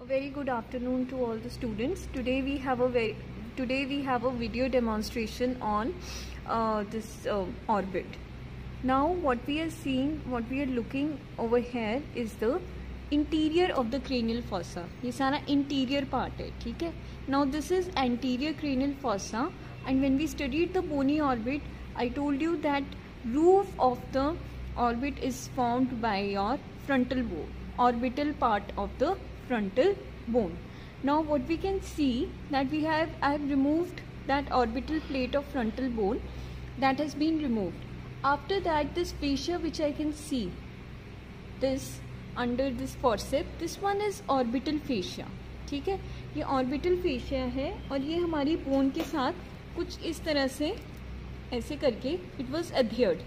Very good afternoon to all the students. Today we have a video demonstration on this orbit. Now what we are looking over here is the interior of the cranial fossa. ये सारा interior part है, ठीक है? Now this is anterior cranial fossa, and when we studied the bony orbit, I told you that roof of the orbit is formed by your frontal bone, orbital part of the frontal bone. Now what we can see that I have removed that orbital plate of frontal bone, that has been removed. After that, this fascia which I can see, this under this forceps, this one is orbital fascia, ठीक है? ये orbital fascia है और ये हमारी bone के साथ कुछ इस तरह से ऐसे करके it was adhered,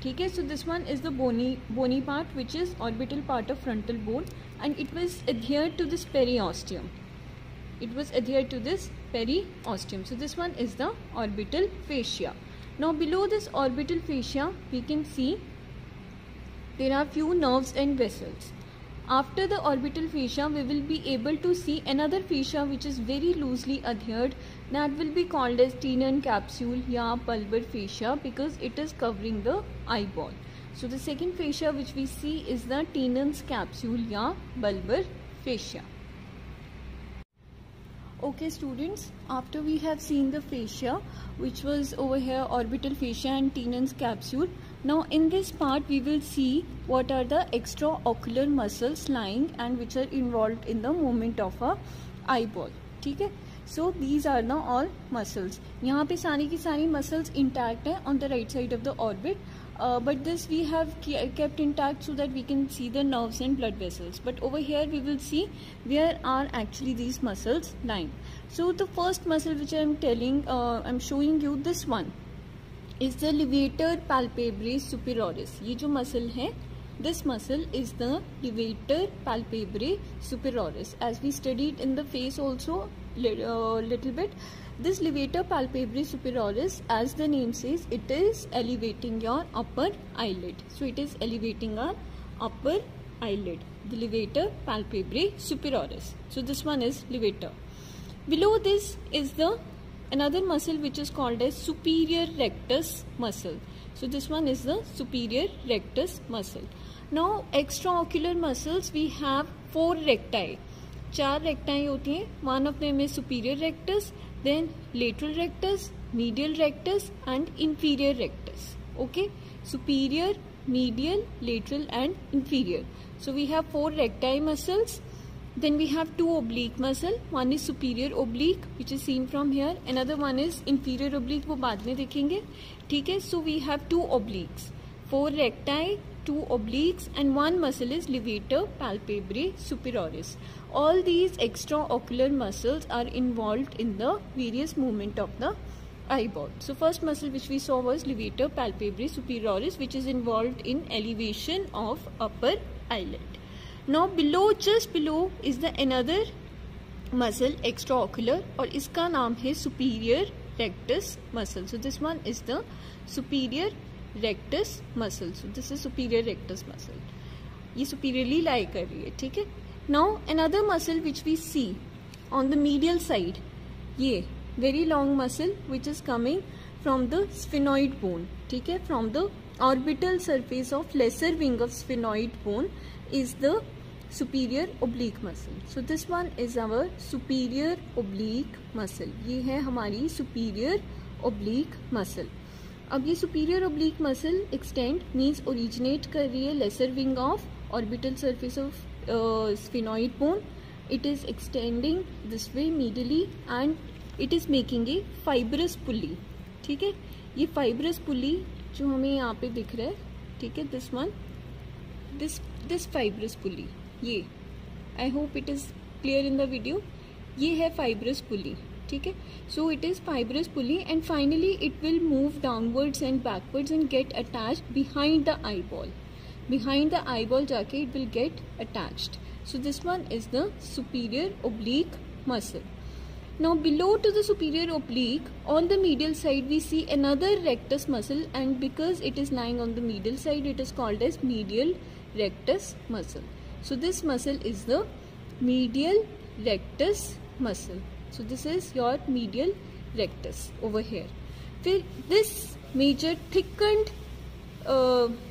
ठीक है? So this one is the bony part, which is orbital part of frontal bone, and it was adhered to this periosteum. It was adhered to this periosteum. So this one is the orbital fascia. Now below this orbital fascia, we can see there are few nerves and vessels. After the orbital fascia, we will be able to see another fascia which is very loosely adhered. That will be called as Tenon's capsule या bulbar fascia, because it is covering the eyeball. So the second fascia which we see is the Tenon's capsule या bulbar fascia. Okay students, after we have seen the fascia which was over here, orbital fascia and Tenon's capsule, now in this part we will see what are the extraocular muscles lying and which are involved in the movement of a eyeball, ठीक है? So these are the all muscles. यहाँ पे सारी की सारी muscles intact है on the right side of the orbit, but this we have kept intact so that we can see the nerves and blood vessels. But over here we will see where are actually these muscles lying. So the first muscle which I am showing you, this one is the levator palpebrae superioris. ये जो muscle है, this muscle is the levator palpebrae superioris. As we studied in the face also little bit, this levator palpebrae superioris, as the name says, it is elevating your upper eyelid. So it is elevating our upper eyelid, the levator palpebrae superioris. So this one is levator. Below this is the another muscle which is called as superior rectus muscle. So this one is the superior rectus muscle. Now extraocular muscles, we have 4 recti. 4 recti होती हैं. One of them is superior rectus, then lateral rectus, medial rectus and inferior rectus. Okay, superior, medial, lateral and inferior. So we have 4 recti muscles. Then we have 2 oblique muscle. One is superior oblique, which is seen from here. Another one is inferior oblique, वो बाद में देखेंगे, ठीक है? So we have 2 obliques, 4 recti, 2 obliques, and one muscle is levator palpebrae superioris. All these extraocular muscles are involved in the various movement of the eyeball. So first muscle which we saw was levator palpebrae superioris, which is involved in elevation of upper eyelid. Now below, just below is the another muscle extraocular, और इसका नाम है superior rectus muscle. So this one is the superior rectus muscle. So this is superior rectus muscle. ये superiorly lie कर रही है, ठीक है? Now another muscle which we see on the medial side, ये very long muscle which is coming from the sphenoid bone, ठीक है? From the orbital surface of lesser wing of sphenoid bone is the superior oblique muscle. So this one is our superior oblique muscle. ये है हमारी superior oblique muscle. अब ये superior oblique muscle extend means originate कर रही है lesser wing of orbital surface of sphenoid bone. It is extending this way medially and it is making a fibrous pulley, ठीक है? ये fibrous pulley जो हमें यहाँ पे दिख रहा है, ठीक है? This one, this fibrous pulley, ये I hope it is clear in the video. ये है fibrous pulley, ठीक है? So it is fibrous pulley and finally it will move downwards and backwards and get attached behind the eyeball. Behind the eyeball जाके it will get attached. So this one is the superior oblique muscle. Now below to the superior oblique, on the medial side we see another rectus muscle, and because it is lying on the medial side, it is called as medial rectus muscle. So this muscle is the medial rectus muscle. So this is your medial rectus over here. फिर this major thickened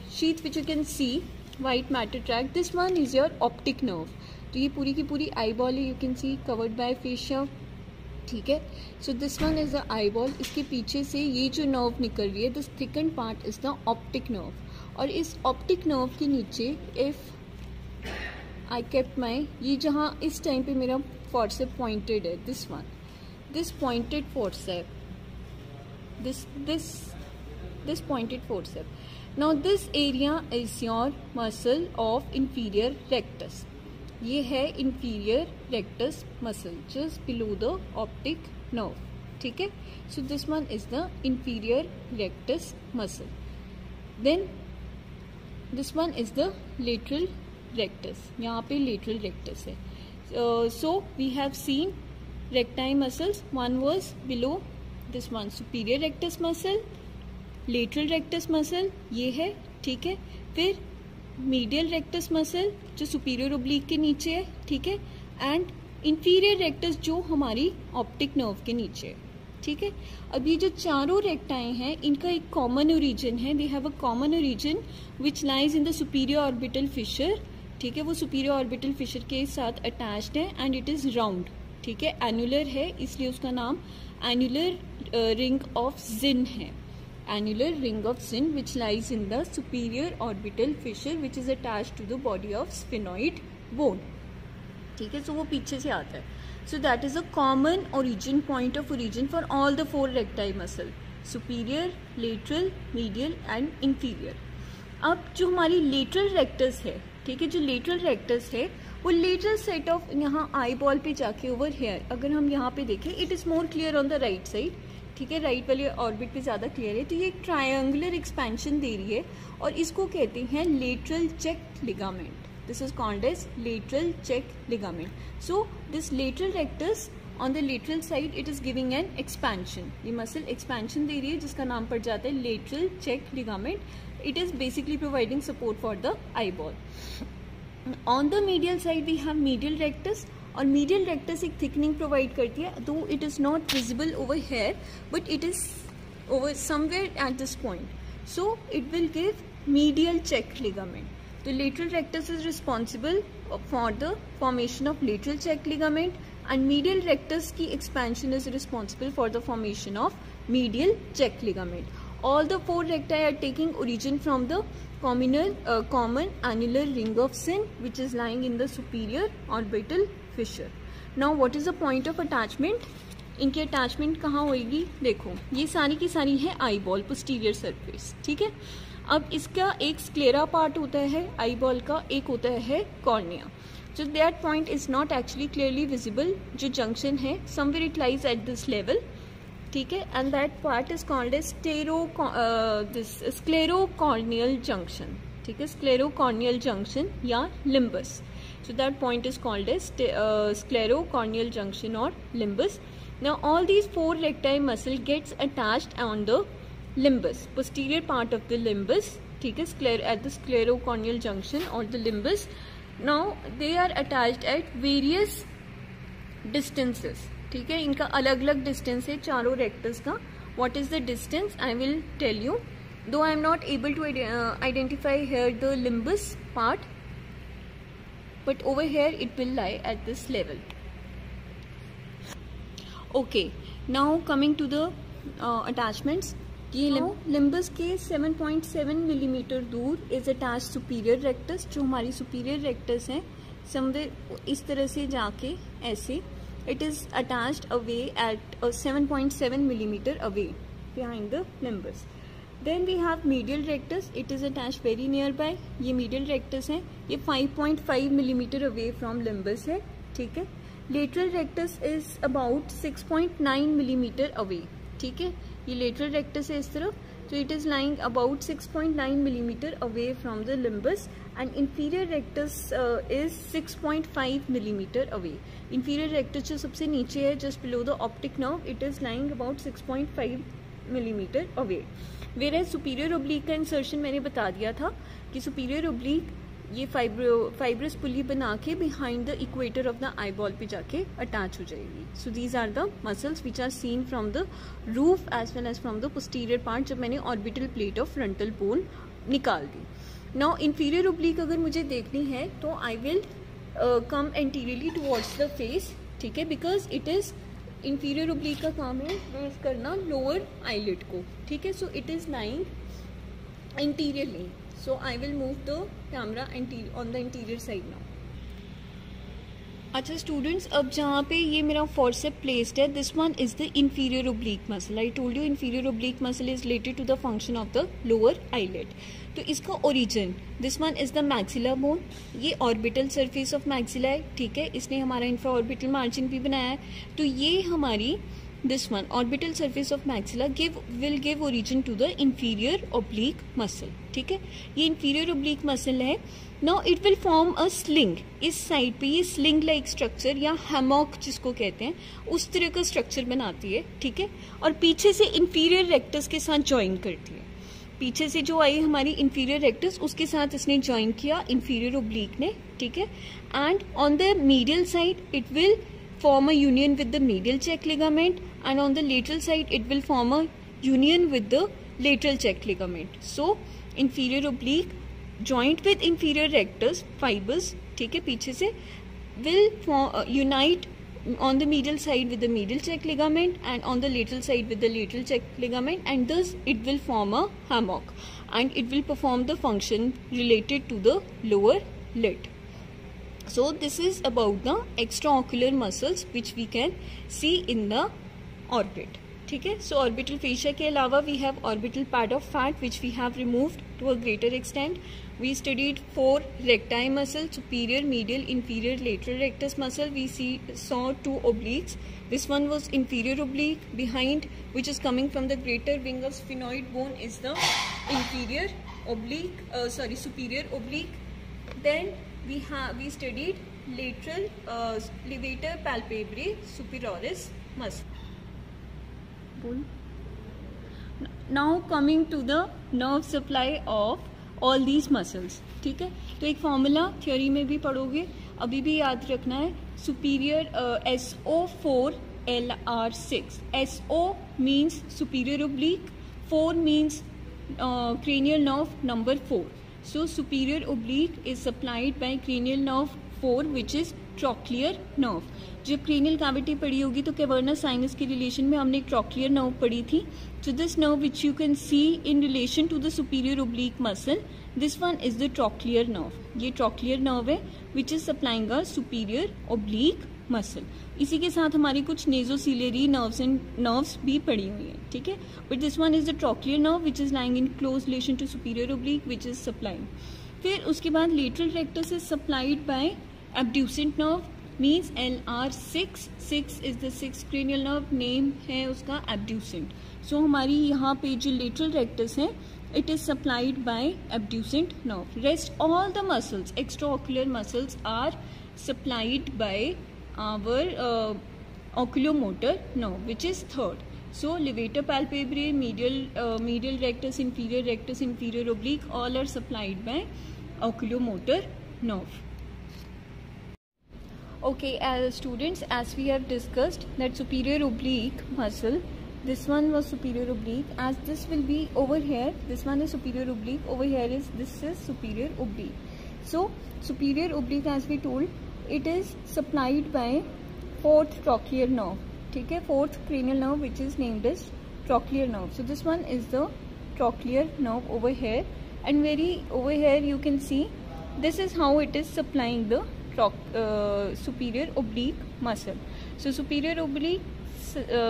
sheath which you can see, white matter tract, this one is your optic nerve. तो ये पूरी की पूरी eyeball है, you can see covered by fascia, ठीक है. So this one is the eyeball. इसके पीछे से ये जो नर्व निकल रही है, this thicken part is the optic nerve. और इस ऑप्टिक नर्व के नीचे इफ आई केप्ट माई, ये जहाँ इस टाइम पे मेरा फोर्सेप पॉइंटेड है, this one, this pointed forcep, this pointed forcep. Now this area is your muscle of inferior rectus. ये है inferior rectus muscle just below the optic nerve, ठीक है. So this one is the inferior rectus muscle. Then this one is the lateral rectus. यहाँ पे lateral rectus है. So we have seen recti muscles. One was below this one superior rectus muscle, lateral rectus muscle ये है, ठीक है. फिर medial rectus muscle जो superior oblique के नीचे है, ठीक है. एंड इंफीरियर रेक्टस जो हमारी ऑप्टिक नर्व के नीचे है, ठीक है. अब ये जो चारों रेक्टाएं हैं, इनका एक कॉमन ओरिजिन है. They have a common origin which lies in the superior orbital Fisher, ठीक है. वो सुपीरियर ऑर्बिटल फिशर के साथ अटैच्ड है एंड इट इज राउंड, ठीक है. एनुलर है, इसलिए उसका नाम एनुलर रिंग ऑफ जिन है. Annular ring of Zinn which lies in the superior orbital fissure which is attached to the body of sphenoid bone, ठीक है. सो वो पीछे से आता है. So that is a common origin, point of origin for all the four recti muscle, superior, lateral, medial and inferior. अब जो हमारी लेटरल रेक्टस है, ठीक है, जो लेटरल रेक्टस है वो लेटरल सेट ऑफ यहाँ आई बॉल पे जाके ओवर हेयर, अगर हम यहाँ पे देखें it is more clear on the right side, ठीक है. राइट वाली ऑर्बिट पे ज़्यादा क्लियर है. तो ये एक ट्रायंगुलर एक्सपेंशन दे रही है और इसको कहते हैं lateral check ligament. This is called as lateral check ligament. So this lateral rectus on the lateral side it is giving an expansion. ये मसल एक्सपेंशन दे रही है जिसका नाम पड़ जाता है lateral check ligament. It is basically providing support for the eye ball. On the medial side we have medial rectus. और मीडियल रेक्टस एक थिकनिंग प्रोवाइड करती है, though it is not visible over here but it is over somewhere at this point. So it will give medial check ligament. तो lateral rectus is responsible for the formation of lateral check ligament and medial rectus की expansion is responsible for the formation of medial check ligament. All the four recti are taking origin from the common annular ring of Zinn which is lying in the superior orbital fissure. Now what is the point of attachment? इनकी attachment कहाँ होगी? देखो ये सारी की सारी है eye ball posterior surface, ठीक है. अब इसका एक स्क्लेरा पार्ट होता है आई बॉल का, एक होता है cornea. So that point is not actually clearly visible. जो जंक्शन है somewhere it lies at this level, ठीक है. And that part is called as sclerocorneal junction, ठीक है. स्क्लेरोकॉर्नियल जंक्शन या limbus. So that point is called as sclerocorneal junction और limbus. Now all these four recti muscle gets attached on the limbus, posterior part of the limbus, ठीक है, at the sclerocorneal junction और the limbus. Now they are attached at various distances, ठीक है. इनका अलग अलग distance है चारों रेक्टस का. What is the distance I will tell you, though I am not able to identify here the limbus part but over here it will lie at this level. Okay, now coming to the attachments. ये limbus के 7.7 millimetre दूर is attach superior rectus. जो हमारी superior rectus है somewhere इस तरह से जाके ऐसे it is attached away at 7.7 millimeter away behind the limbus. Then we have medial rectus. It is attached very nearby. ये medial rectus है, ये 5.5 millimeter away from limbus है, ठीक है. Lateral rectus is about 6.9 millimeter away, ठीक है. ये lateral rectus है इस तरफ, so it is lying about 6.9 millimeter away from the limbus. And inferior rectus is 6.5 millimeter away. Inferior rectus जो सबसे नीचे है just below the optic nerve, it is lying about 6.5 millimeter away. Whereas superior oblique का insertion मैंने बता दिया था कि superior oblique ये फाइब्रस पुली बना के behind the equator of the eye ball पे जाके अटैच हो जाएगी. So these are the muscles which are seen from the roof as well as from the posterior part जब मैंने orbital plate of frontal bone निकाल दी. Now inferior oblique अगर मुझे देखनी है तो I will come anteriorly towards the face. ठीक है, because it is inferior oblique का काम है रेज करना लोअर आईलिड को. ठीक है, so it is lying interiorly. So I will move the camera on the interior side now. अच्छा स्टूडेंट्स, अब जहाँ पे ये मेरा forceps placed है, this one is the inferior oblique muscle. I told you inferior oblique muscle is related to the function of the lower eyelid. तो इसका origin, this one is the maxilla bone. ये orbital surface of maxilla है. ठीक है, इसने हमारा infraorbital margin भी बनाया है. तो ये हमारी this one orbital surface of maxilla will give origin to the inferior oblique muscle. ठीक है, ये inferior oblique muscle है. Now it will form a sling. इस साइड पे ये sling like structure या hammock जिसको कहते हैं उस तरह का स्ट्रक्चर बनाती है. ठीक है, और पीछे से inferior rectus के साथ ज्वाइन करती है. पीछे से जो आई हमारी inferior rectus उसके साथ इसने ज्वाइन किया inferior oblique ने. ठीक है, and on the medial side it will form a union with the medial check ligament, and on the lateral side it will form a union with the lateral check ligament. So inferior oblique joint with inferior rectus fibers, ठीक है, पीछे से will unite on the medial side with the medial check ligament and on the lateral side with the lateral check ligament, and thus it will form a hammock and it will perform the function related to the lower lid. So this is about the extraocular muscles which we can see in the orbit. ठीक है, so orbital fascia के अलावा we have orbital pad of fat which we have removed to a greater extent. We studied 4 recti muscles, superior, medial, inferior, lateral rectus muscle. We saw 2 obliques. This one was inferior oblique. Behind, which is coming from the greater wing of sphenoid bone, is the inferior oblique. Superior oblique. Then we studied lateral levator palpebrae superioris muscle. Now coming to the nerve supply of all these muscles. ठीक है, तो एक formula theory में भी पढ़ोगे, अभी भी याद रखना है. Superior SO4LR6. SO means superior oblique, 4 means cranial nerve number 4. So superior oblique is supplied by cranial nerve 4 which is trochlear nerve. जब cranial cavity पढ़ी होगी तो cavernous sinus के relation में हमने एक trochlear nerve पढ़ी थी. So this nerve which you can see in relation to the superior oblique muscle, this one is the trochlear nerve. ये trochlear nerve है which is supplying a superior oblique muscle. इसी के साथ हमारी कुछ nasociliary nerves भी पड़ी हुई हैं. ठीक है, but this one is the trochlear nerve which is lying in close relation to superior oblique which is supplying. फिर उसके बाद lateral rectus is supplied by abducent nerve means LR6. 6 is the 6th cranial nerve, name है उसका abducent. So हमारी यहाँ पे जो lateral rectus है it is supplied by abducent nerve. Rest all the muscles, extraocular muscles are supplied by our oculomotor nerve which is 3rd. So levator palpebrae, medial rectus, inferior oblique, all are supplied by oculomotor nerve. Okay, as students, as we have discussed that superior oblique muscle, this one was superior oblique, as this will be over here, this one is superior oblique, over here this is superior oblique. So superior oblique, as we told, it is supplied by 4th trochlear nerve. ठीक है, 4th cranial nerve which is named as trochlear nerve. So this one is the trochlear nerve over here, and over here you can see this is how it is supplying the superior oblique muscle. So superior oblique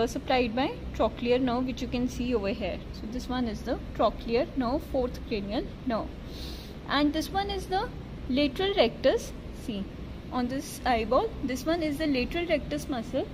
supplied by trochlear nerve which you can see over here. So this one is the trochlear nerve, 4th cranial nerve, and this one is the lateral rectus. See on this eyeball, this one is the lateral rectus muscle,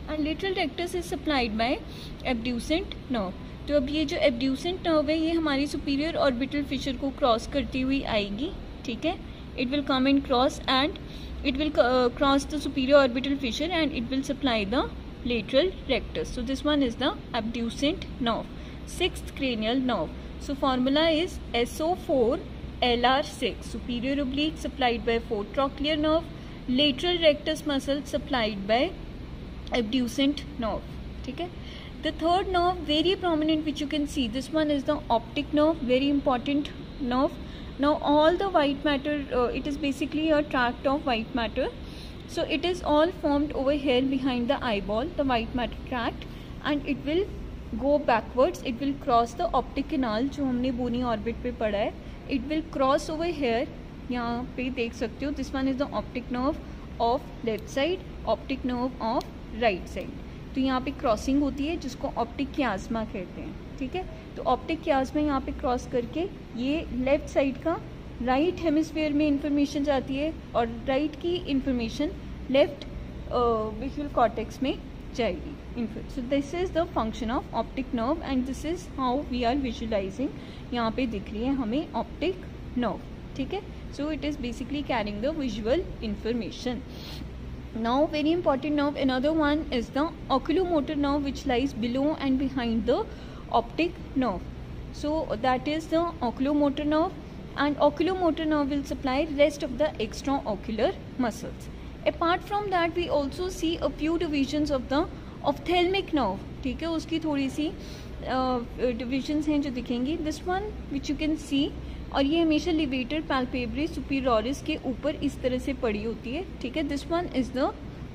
and lateral rectus is supplied by abducent nerve. तो अब ये जो abducent nerve है ये हमारी superior orbital fissure को cross करती हुई आएगी. ठीक है, it will come and cross and it will cross the superior orbital fissure and it will supply the lateral rectus. So this one is the abducent nerve, 6th cranial nerve. So formula is SO4 LR6, superior oblique, supplied by fourth trochlear nerve. Lateral rectus muscle supplied by abducent nerve. ठीक है. The third nerve, very prominent, which you can see, this one is the optic nerve, very important nerve. Now all the white matter, it is basically a tract of white matter. So it is all formed over here behind the eyeball, the white matter tract, and it will go backwards. It will cross the optic canal जो हमने bony orbit पे पढ़ा है. It will cross over here. यहाँ पे देख सकते हो. This one is the optic nerve of left side, optic nerve of right side. तो यहाँ पे क्रॉसिंग होती है जिसको ऑप्टिक क्यास्मा कहते हैं. ठीक है. तो ऑप्टिक क्यास्मा यहाँ पे क्रॉस करके ये लेफ्ट साइड का राइट हेमिस्फीयर में इंफॉर्मेशन जाती है और राइट की इंफॉर्मेशन लेफ्ट विजुअल कॉर्टेक्स में जाएगी. So this is the function of optic nerve and this is how we are visualizing. यहाँ पे दिख रही है हमें optic nerve. ठीक है. So it is basically carrying the visual information. Now very important nerve, another one is the oculomotor nerve, which lies below and behind the optic nerve. So that is the oculomotor nerve, and oculomotor nerve will supply rest of the extraocular muscles. Apart from that we also see a few divisions of the ophthalmic nerve. ठीक है. उसकी थोड़ी सी divisions हैं जो दिखेंगी. This one which you can see, और ये हमेशा लिवेटर पैल्पेब्रे सुपीरियरिस के ऊपर इस तरह से पड़ी होती है. ठीक है. This one is the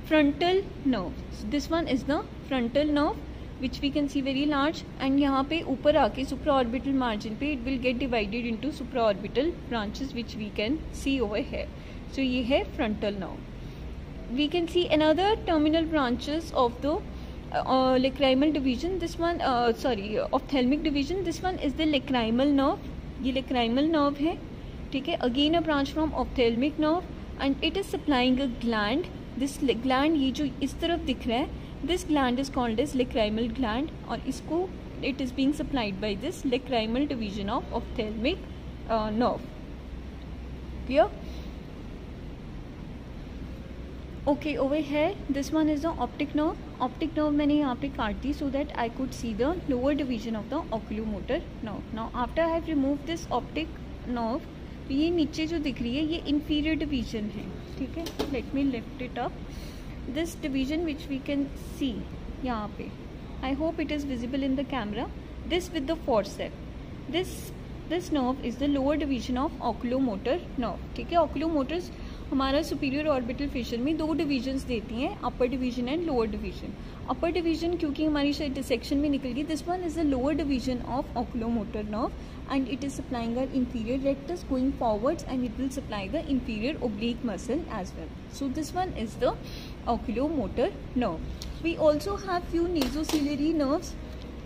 frontal nerve. This one is the frontal nerve which we can see very large, and यहाँ पे ऊपर आके सुप्रा ऑर्बिटल मार्जिन पे it will get divided into supra orbital branches which we can see over here. So ये है frontal nerve. We can see another terminal branches of the lacrimal division. This one ophthalmic division. This one is the lacrimal nerve. ये lacrimal nerve है. ठीक है. Again a branch from ophthalmic nerve and it is supplying a gland. This gland ये जो इस तरफ दिख रहा है, this gland is called as lacrimal gland और इसको it is being supplied by this lacrimal division of ophthalmic nerve. Clear? Okay, over here this one is the optic nerve. Optic nerve मैंने यहाँ पे काट दी so that I could see the lower division of the oculomotor nerve. Now after I have removed this optic nerve, तो ये नीचे जो दिख रही है ये inferior division है. ठीक है. Let me lift it up. This division which we can see यहाँ पे, I hope it is visible in the camera. This with the forceps. This nerve is the lower division of oculomotor nerve. ठीक है. Oculomotors हमारा superior orbital Fisher में दो divisions देती हैं, upper division and lower division. Upper division क्योंकि हमारी dissection में निकल गई. This one is the lower division of oculomotor nerve and it is supplying our inferior rectus going forwards and it will supply the inferior oblique muscle as well. So this one is the oculomotor nerve. We also have few nasociliary nerves.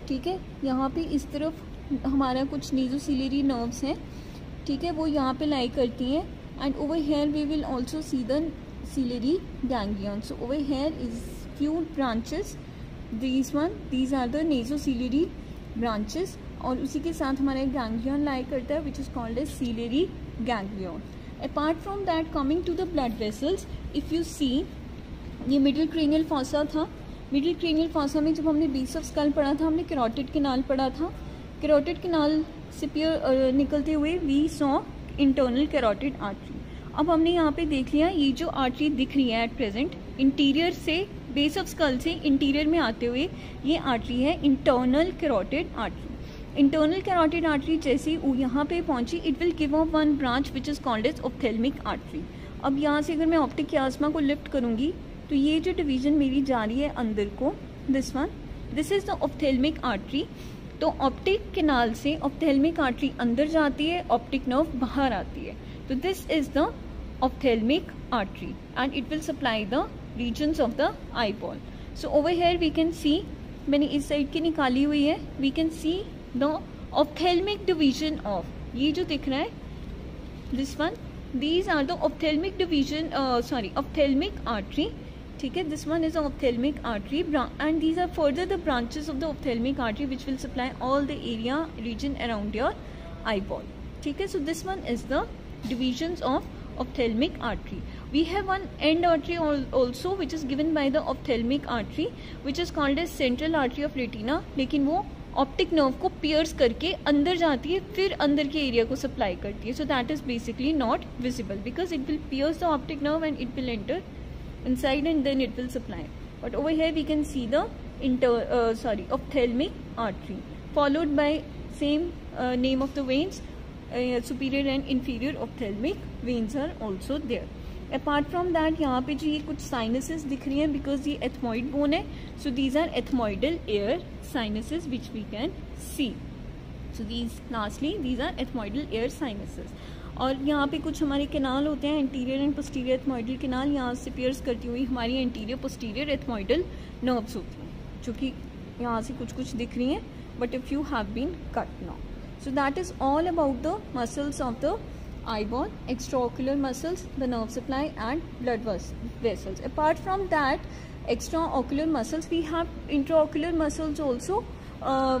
ठीक है. यहाँ पे इस तरफ हमारा कुछ nasociliary nerves हैं. ठीक है. वो यहाँ पे लाई करती हैं. And over here we will also see the ciliary ganglion. So over here is few branches. These are the nasociliary branches. और उसी के साथ हमारा एक ganglion lie करता है which is called as ciliary ganglion. Apart from that, coming to the blood vessels, if you see ये middle cranial fossa था. middle cranial fossa में जब हमने base of skull पढ़ा था हमने carotid canal पढ़ा था. carotid canal से निकलते हुए we saw internal carotid artery. अब हमने यहाँ पे देख लिया ये जो आर्टरी दिख रही है एट प्रेजेंट इंटीरियर से बेस ऑफ स्कल से इंटीरियर में आते हुए ये आर्टरी है internal carotid artery. Internal carotid artery जैसे यहाँ पे पहुंची it will give off one branch which is called as ophthalmic artery. अब यहाँ से अगर मैं ऑप्टिक क्यास्मा को लिफ्ट करूँगी तो ये जो डिवीजन मेरी जा रही है अंदर को, this is the ophthalmic artery. तो ऑप्टिक कैनाल से ऑप्थेल्मिक आर्टरी अंदर जाती है, ऑप्टिक नर्व बाहर आती है. तो this is the ophthalmic artery and it will supply the regions of the eye ball. So over here we can see, मैंने इस साइड की निकाली हुई है, we can see the ophthalmic division of ये जो दिख रहा है this one, these are the ophthalmic division ophthalmic artery. ठीक है. This one is ophthalmic artery and these are further the branches of the ophthalmic artery which will supply all the area region around your eye ball. ठीक है. So this one is the divisions of ophthalmic artery. We have one end artery also which is given by the ophthalmic artery which is called as central artery of retina. लेकिन वो optic nerve को piers करके अंदर जाती है, फिर अंदर के एरिया को सप्लाई करती है. So that is basically not visible because it will piers the optic nerve and it will enter inside and then it will supply. But over here we can see the ophthalmic artery followed by same name of the veins. Superior and inferior ophthalmic veins are also there. Apart from that यहाँ पे जी ये कुछ sinuses दिख रही हैं because ये ethmoid bone है. So these are ethmoidal air sinuses which we can see. So these are ethmoidal air sinuses. और यहाँ पे कुछ हमारे कैनाल होते हैं, anterior and posterior ethmoidal canal. यहाँ से पियर्स करती हुई हमारी एंटीरियर पोस्टीरियर एथमॉइडल नर्व्स होती हैं जो कि यहाँ से कुछ दिख रही हैं. But if you have been cut now. So that is all about the muscles of the eyeball, extraocular muscles, the nerve supply and blood vessels. Apart from that extraocular muscles, we have intraocular muscles also,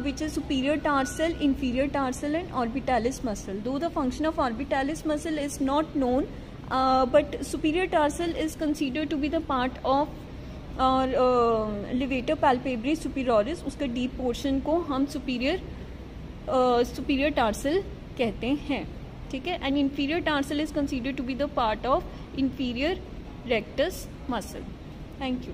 which is superior tarsal, inferior tarsal and orbitalis muscle. Though the function of orbitalis muscle is not known, but superior tarsal is considered to be the part of levator palpebrae superioris. उसका deep portion को हम superior tarsal कहते हैं. ठीक है. And inferior tarsal is considered to be the part of inferior rectus muscle. Thank you.